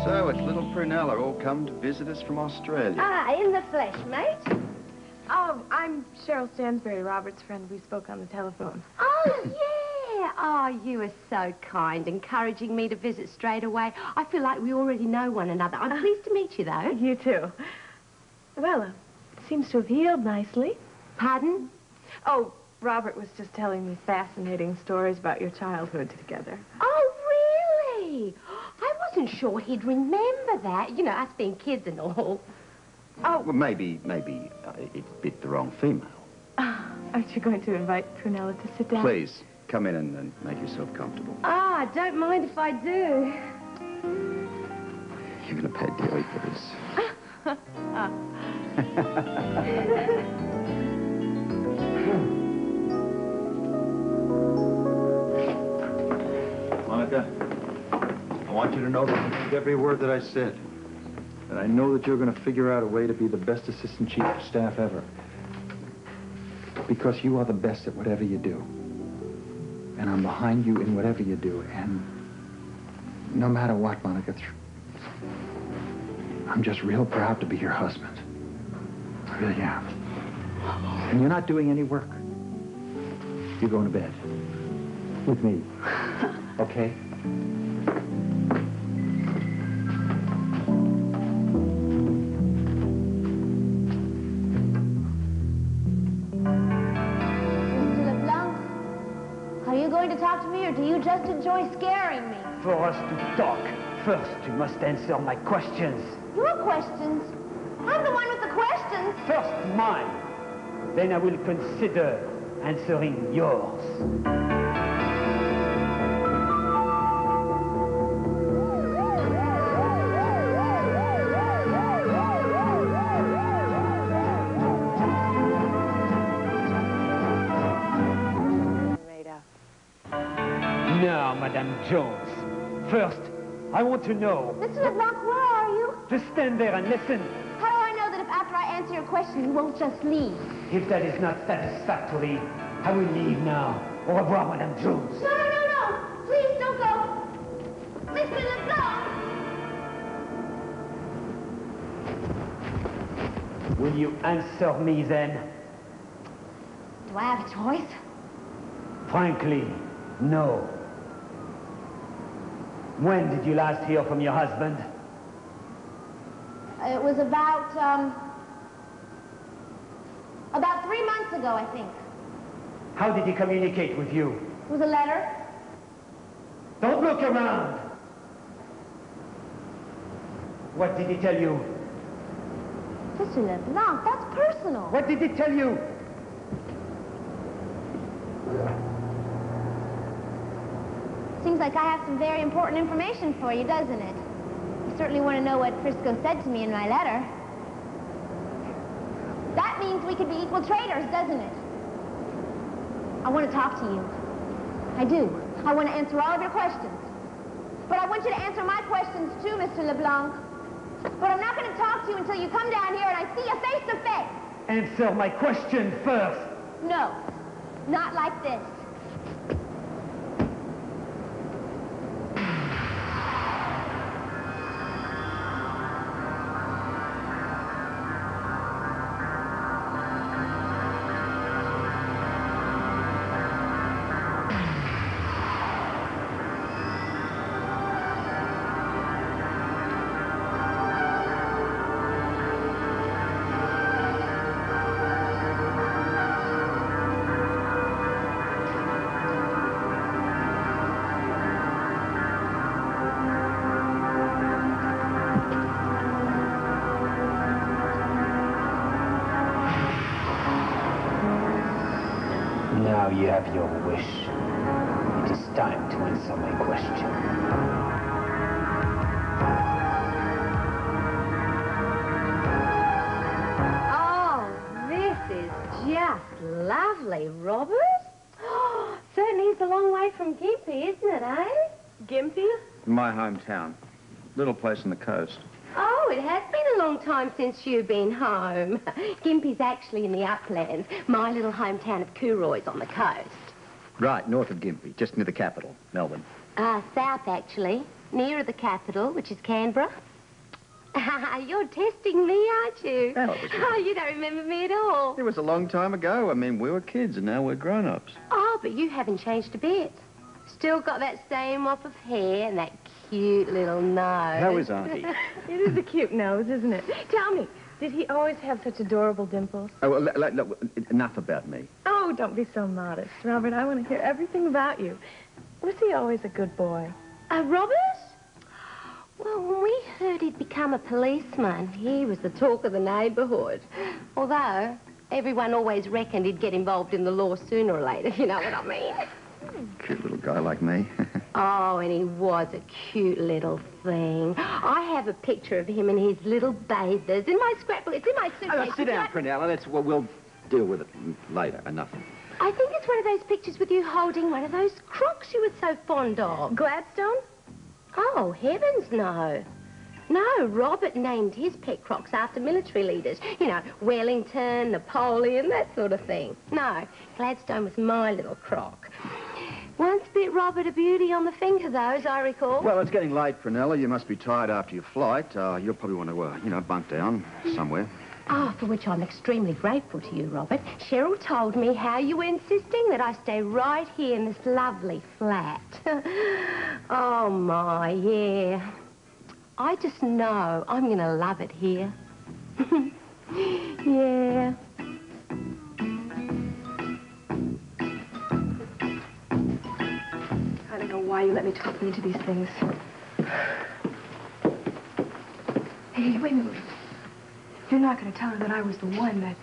So it's little Prunella all come to visit us from Australia. Ah, in the flesh, mate. Oh, I'm Cheryl Stansbury, Robert's friend. We spoke on the telephone. Oh, yeah. Oh, you are so kind, encouraging me to visit straight away. I feel like we already know one another. I'm pleased to meet you, though. You too. Well, it seems to have healed nicely. Pardon? Oh, Robert was just telling me fascinating stories about your childhood together. Oh, really? I wasn't sure he'd remember that. You know, us being kids and all. Oh, well, maybe it bit the wrong female. Aren't you going to invite Prunella to sit down? Please, come in and make yourself comfortable. Ah, don't mind if I do. You're going to pay dearly for this. Monica, I want you to know that I meant every word that I said. And I know that you're going to figure out a way to be the best assistant chief of staff ever. Because you are the best at whatever you do. And I'm behind you in whatever you do. And no matter what, Monica, I'm just real proud to be your husband. I really am. And you're not doing any work. You're going to bed. With me. Okay? To talk to me, or do you just enjoy scaring me? For us to talk, first you must answer my questions. Your questions? I'm the one with the questions. First mine, then I will consider answering yours. Now, Madame Jones. First, I want to know... Mr. LeBlanc, where are you? Just stand there and listen. How do I know that if after I answer your question, you won't just leave? If that is not satisfactory, I will leave now. Au revoir, Madame Jones. No. Please don't go. Mr. LeBlanc! Will you answer me then? Do I have a choice? Frankly, no. When did you last hear from your husband? It was about 3 months ago, I think. How did he communicate with you? It was a letter. Don't look around. What did he tell you? Mr. LeBlanc, that's personal. What did he tell you? Seems like I have some very important information for you, doesn't it? You certainly want to know what Frisco said to me in my letter. That means we could be equal traders, doesn't it? I want to talk to you. I do. I want to answer all of your questions. But I want you to answer my questions too, Mr. LeBlanc. But I'm not going to talk to you until you come down here and I see you face to face. Answer my question first. No, not like this. Now you have your wish. It is time to answer my question. Oh, this is just lovely, Robert. Oh, certainly it's a long way from Gympie, isn't it, eh? Gympie? My hometown. Little place on the coast. Oh, it has been a long time since you've been home. Gympie's actually in the uplands. My little hometown of Cooroy's on the coast. Right, north of Gympie, just near the capital, Melbourne. South, actually. nearer the capital, which is Canberra. You're testing me, aren't you? Well, Oh, you don't remember me at all. it was a long time ago. I mean, we were kids and now we're grown-ups. Oh, but you haven't changed a bit. Still got that same mop of hair and that cute little nose. How is Auntie? It is a cute nose, isn't it? Tell me, did he always have such adorable dimples? Oh, well, look, enough about me. Oh, don't be so modest, Robert. I want to hear everything about you. Was he always a good boy? Robert? Well, when we heard he'd become a policeman, he was the talk of the neighbourhood. Although, everyone always reckoned he'd get involved in the law sooner or later, if you know what I mean. Cute little guy like me. Oh, and he was a cute little thing. I have a picture of him in his little bathers in my scrapbook. It's in my suitcase. Sit down, Prunella. We'll deal with it later. Enough. I think it's one of those pictures with you holding one of those crocs you were so fond of. Gladstone? Oh, heavens, no. No, Robert named his pet crocs after military leaders. You know, Wellington, Napoleon, that sort of thing. No, Gladstone was my little croc. Once bit Robert a beauty on the finger, though, as I recall. Well, it's getting late, Prunella. You must be tired after your flight. You'll probably want to, bunk down somewhere. Oh, for which I'm extremely grateful to you, Robert. Cheryl told me how you were insisting that I stay right here in this lovely flat. Oh, my, yeah. I just know I'm going to love it here. Yeah. I don't know why you let me talk me into these things. Hey, wait a minute. You're not going to tell her that I was the one that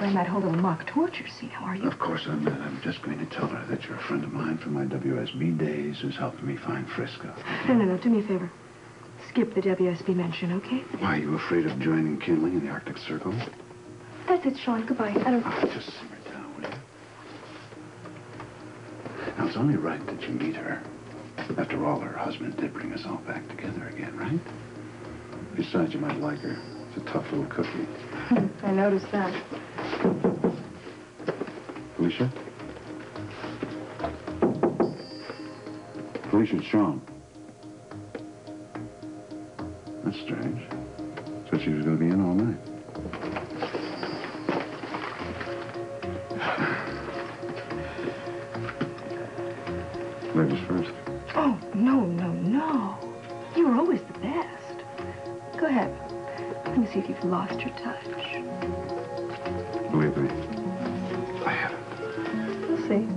ran that whole little mock torture scene, now, are you? Of course I'm not. I'm just going to tell her that you're a friend of mine from my WSB days who's helped me find Frisco. No. Do me a favor. Skip the WSB mention, okay? Why, are you afraid of joining Kinley in the Arctic Circle? That's it, Sean. Goodbye. I don't... Oh, just simmer down, will you? Now, it's only right that you meet her. After all, her husband did bring us all back together again, right? Besides, you might like her. She's a tough little cookie. I noticed that. Felicia? Felicia, it's Sean. That's strange. Said she was going to be in all night. Ladies first. Oh, no. You were always the best. Go ahead. Let me see if you've lost your touch. Believe me, I haven't. We'll see.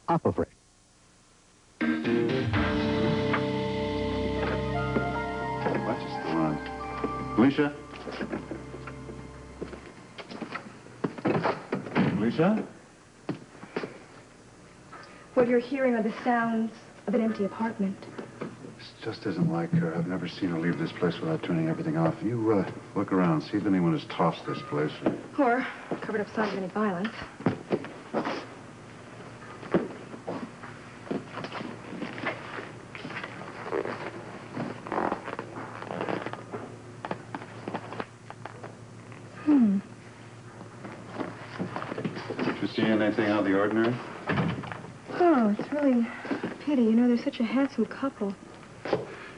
Opera break. Watch us still on. Felicia? Felicia? What you're hearing are the sounds of an empty apartment. This just isn't like her. I've never seen her leave this place without turning everything off. You, look around, see if anyone has tossed this place. Or covered up signs of any violence. Did you see anything out of the ordinary? Oh, it's really a pity. You know, they're such a handsome couple.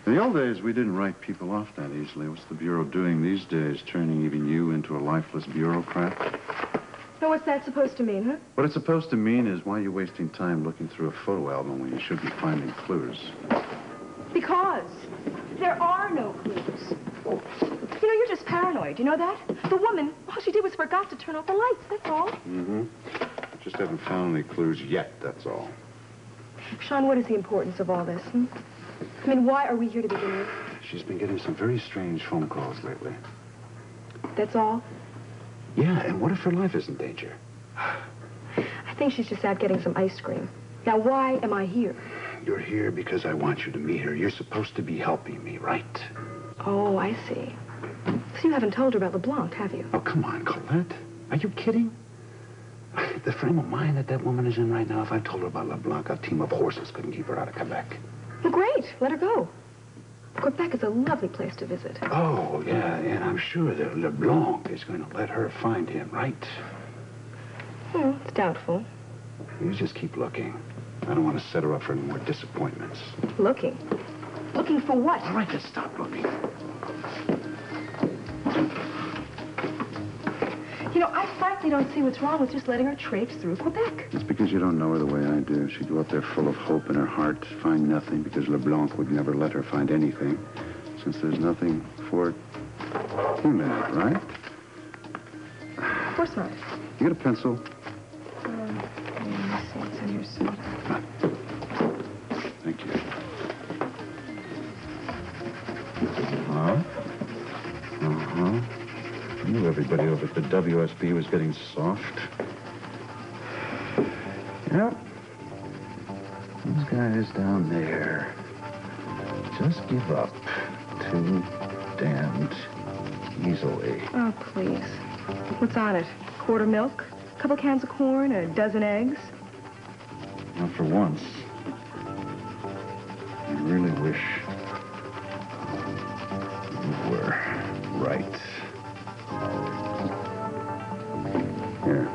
In the old days, we didn't write people off that easily. What's the Bureau doing these days, turning even you into a lifeless bureaucrat? Now, what's that supposed to mean, huh? What it's supposed to mean is why are you wasting time looking through a photo album when you should be finding clues? Because there are no clues. You know, you're just paranoid. You know that? The woman, all she did was forgot to turn off the lights, that's all. Mm-hmm. Just haven't found any clues yet, that's all. Sean, what is the importance of all this, hmm? I mean, why are we here to begin with? She's been getting some very strange phone calls lately. That's all? Yeah, and what if her life is in danger? I think she's just out getting some ice cream. Now, why am I here? You're here because I want you to meet her. You're supposed to be helping me, right? Oh, I see. So you haven't told her about LeBlanc, have you? Oh, come on, Colette. Are you kidding? The frame of mind that woman is in right now, if I told her about LeBlanc, a team of horses couldn't keep her out of Quebec. Well, great. Let her go. Quebec is a lovely place to visit. Oh, yeah, and I'm sure that LeBlanc is going to let her find him, right? Well, it's doubtful. You just keep looking. I don't want to set her up for any more disappointments. Looking? Looking for what? All right, just stop looking. You know, I frankly don't see what's wrong with just letting her traipse through Quebec. It's because you don't know her the way I do. She'd go up there full of hope in her heart, find nothing, because LeBlanc would never let her find anything, since there's nothing for it. You made it, right? Of course not. You get a pencil? Let's see what's in your soda. Thank you. Uh-huh. I knew everybody over at the WSB was getting soft. Yep. Those guys down there just give up too damned easily. Oh, please. What's on it? Quarter milk? A couple cans of corn? A dozen eggs? Not for once. I really wish you were right. Here.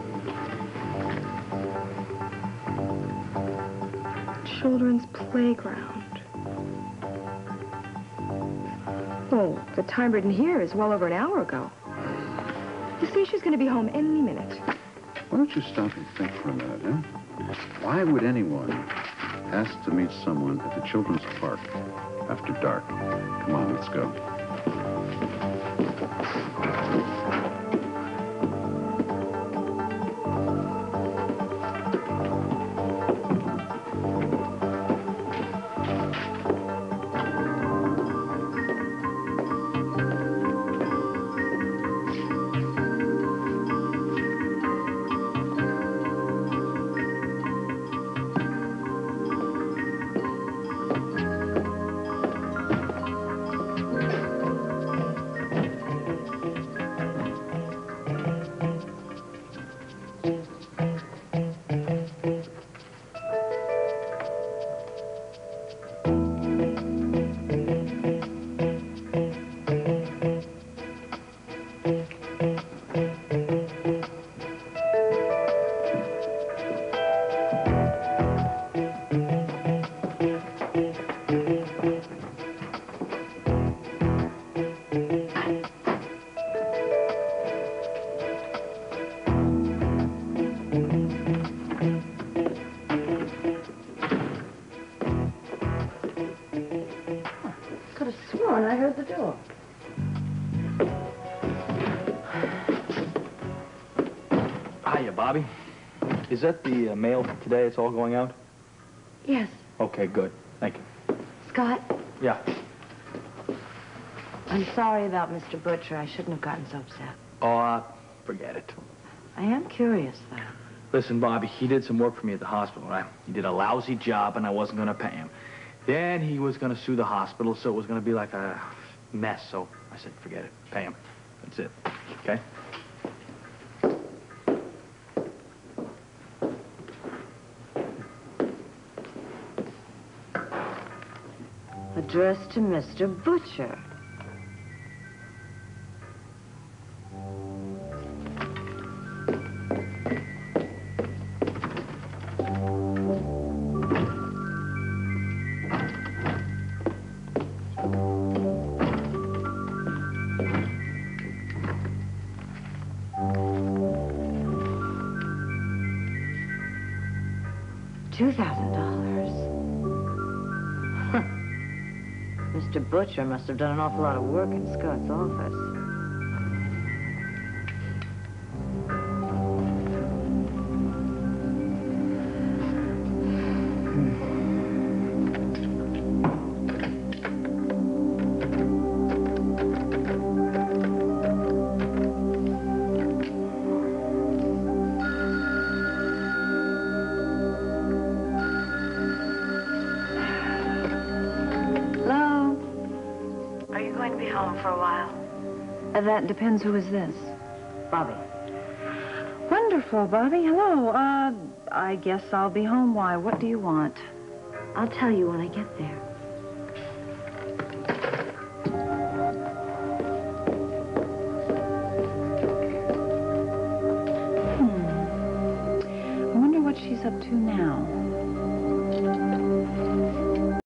Children's playground. Oh, the time written here is well over an hour ago. You see, she's going to be home any minute. Why don't you stop and think for a minute, huh? Why would anyone ask to meet someone at the children's park after dark? Come on, let's go. Hiya, Bobby. Is that the mail for today? It's all going out? Yes. Okay, good. Thank you. Scott, Yeah. I'm sorry about Mr. Butcher. I shouldn't have gotten so upset. Oh, forget it. I am curious, though. Listen, Bobby, he did some work for me at the hospital, right? He did a lousy job, and I wasn't going to pay him. Then he was going to sue the hospital, so it was going to be like a mess. So I said, forget it. Pay him. That's it. Okay? Addressed to Mr. Butcher. $2,000. Mr. Butcher must have done an awful lot of work in Scott's office. That depends. Who is this? Bobby. Wonderful, Bobby. Hello. I guess I'll be home. Why? What do you want? I'll tell you when I get there. what she's up to now.